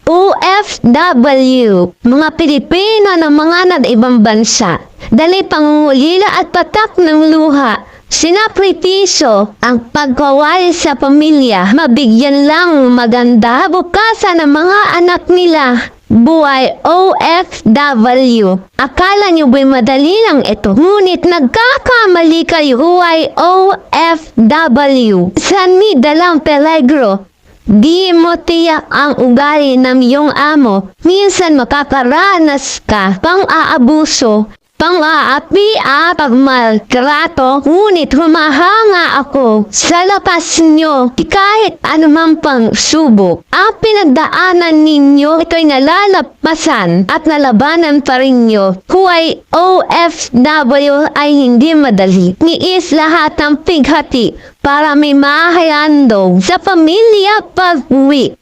OFW, mga Pilipino na mga nag-ibang bansa, dali pangungulila at patak ng luha, sinakripisyo ang pagkawal sa pamilya, mabigyan lang maganda bukasan ng mga anak nila. Buhay OFW. Akala nyo ba'y madali lang ito? Ngunit nagkakamali kayo. Buhay OFW. Sani dalang peligro. Di mo tiyak ang ugali ng iyong amo. Minsan makakaranas ka pang-aabuso, pang-aapi, pagmaltrato, ngunit humahanga ako sa lapas nyo kahit anumang pang subok. Ang pinagdaanan ninyo, ito'y nalalapasan at nalabanan pa rin nyo. Huwag OFW ay hindi madali. Niis lahat ng pighati para may mahahandog sa pamilya pag-uwi.